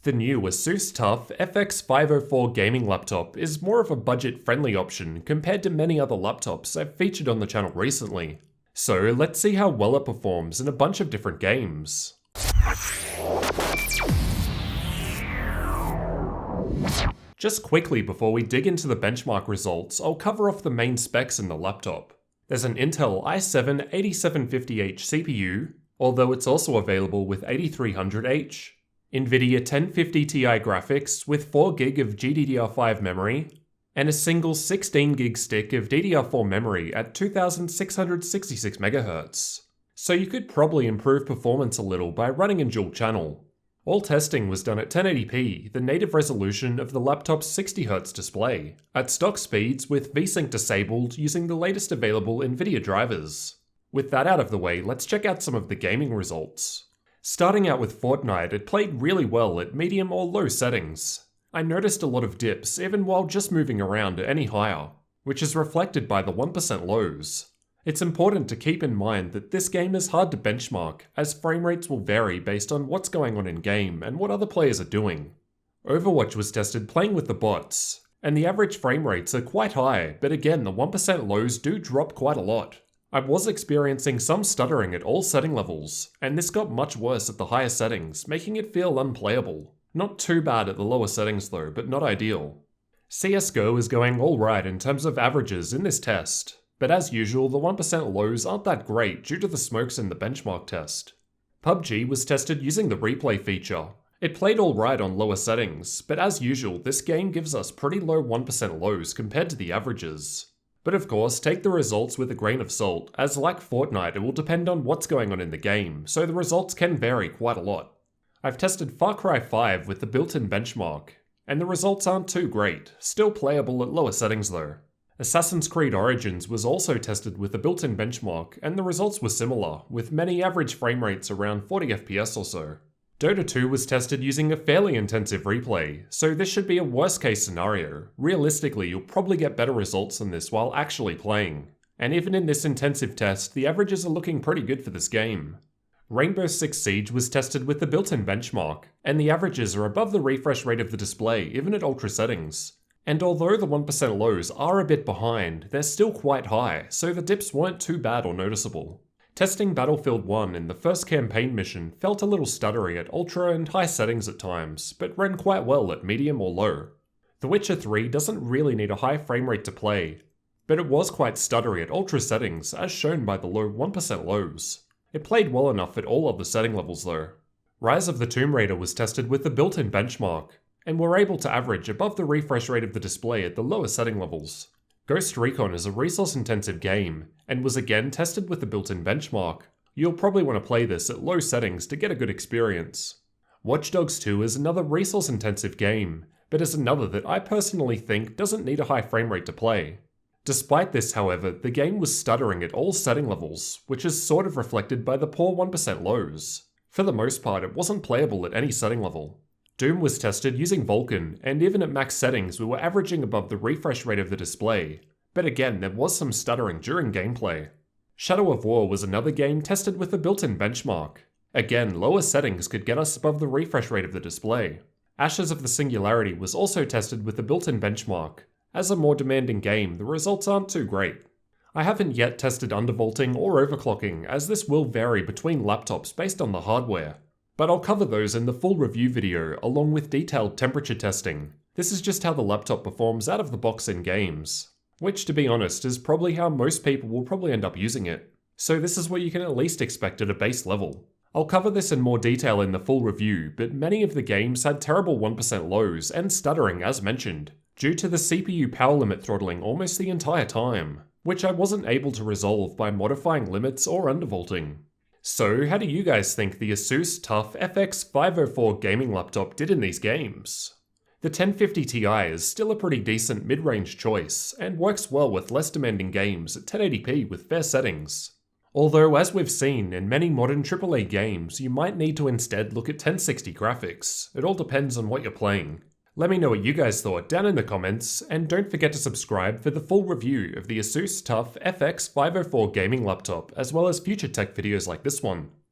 The new ASUS TUF FX504 gaming laptop is more of a budget-friendly option compared to many other laptops I've featured on the channel recently. So let's see how well it performs in a bunch of different games. Just quickly before we dig into the benchmark results, I'll cover off the main specs in the laptop. There's an Intel i7-8750H CPU, although it's also available with 8300H. Nvidia 1050 Ti graphics with 4GB of GDDR5 memory, and a single 16GB stick of DDR4 memory at 2666 MHz. So you could probably improve performance a little by running in dual channel. All testing was done at 1080p, the native resolution of the laptop's 60Hz display, at stock speeds with VSync disabled using the latest available Nvidia drivers. With that out of the way, let's check out some of the gaming results. Starting out with Fortnite, it played really well at medium or low settings. I noticed a lot of dips even while just moving around any higher, which is reflected by the 1% lows. It's important to keep in mind that this game is hard to benchmark, as frame rates will vary based on what's going on in game and what other players are doing. Overwatch was tested playing with the bots, and the average frame rates are quite high, but again the 1% lows do drop quite a lot. I was experiencing some stuttering at all setting levels, and this got much worse at the higher settings, making it feel unplayable. Not too bad at the lower settings though, but not ideal. CSGO is going alright in terms of averages in this test, but as usual the 1% lows aren't that great due to the smokes in the benchmark test. PUBG was tested using the replay feature. It played alright on lower settings, but as usual this game gives us pretty low 1% lows compared to the averages. But of course, take the results with a grain of salt, as like Fortnite it will depend on what's going on in the game, so the results can vary quite a lot. I've tested Far Cry 5 with the built-in benchmark, and the results aren't too great, still playable at lower settings though. Assassin's Creed Origins was also tested with the built-in benchmark, and the results were similar, with many average frame rates around 40 FPS or so. Dota 2 was tested using a fairly intensive replay, so this should be a worst case scenario. Realistically, you'll probably get better results than this while actually playing. And even in this intensive test, the averages are looking pretty good for this game. Rainbow Six Siege was tested with the built-in benchmark, and the averages are above the refresh rate of the display, even at ultra settings. And although the 1% lows are a bit behind, they're still quite high, so the dips weren't too bad or noticeable. Testing Battlefield 1 in the first campaign mission felt a little stuttery at ultra and high settings at times, but ran quite well at medium or low. The Witcher 3 doesn't really need a high frame rate to play, but it was quite stuttery at ultra settings as shown by the low 1% lows. It played well enough at all other setting levels though. Rise of the Tomb Raider was tested with the built-in benchmark, and were able to average above the refresh rate of the display at the lower setting levels. Ghost Recon is a resource-intensive game, and was again tested with the built-in benchmark. You'll probably want to play this at low settings to get a good experience. Watch Dogs 2 is another resource-intensive game, but is another that I personally think doesn't need a high frame rate to play. Despite this, however, the game was stuttering at all setting levels, which is sort of reflected by the poor 1% lows. For the most part, it wasn't playable at any setting level. Doom was tested using Vulkan, and even at max settings we were averaging above the refresh rate of the display, but again there was some stuttering during gameplay. Shadow of War was another game tested with a built-in benchmark. Again, lower settings could get us above the refresh rate of the display. Ashes of the Singularity was also tested with a built-in benchmark. As a more demanding game, the results aren't too great. I haven't yet tested undervolting or overclocking, as this will vary between laptops based on the hardware. But I'll cover those in the full review video along with detailed temperature testing. This is just how the laptop performs out of the box in games. Which, to be honest, is probably how most people will probably end up using it. So this is what you can at least expect at a base level. I'll cover this in more detail in the full review, but many of the games had terrible 1% lows and stuttering as mentioned, due to the CPU power limit throttling almost the entire time, which I wasn't able to resolve by modifying limits or undervolting. So how do you guys think the ASUS TUF FX504 gaming laptop did in these games? The 1050 Ti is still a pretty decent mid-range choice, and works well with less demanding games at 1080p with fair settings. Although as we've seen in many modern AAA games, you might need to instead look at 1060 graphics. It all depends on what you're playing. Let me know what you guys thought down in the comments, and don't forget to subscribe for the full review of the ASUS TUF FX504 gaming laptop, as well as future tech videos like this one.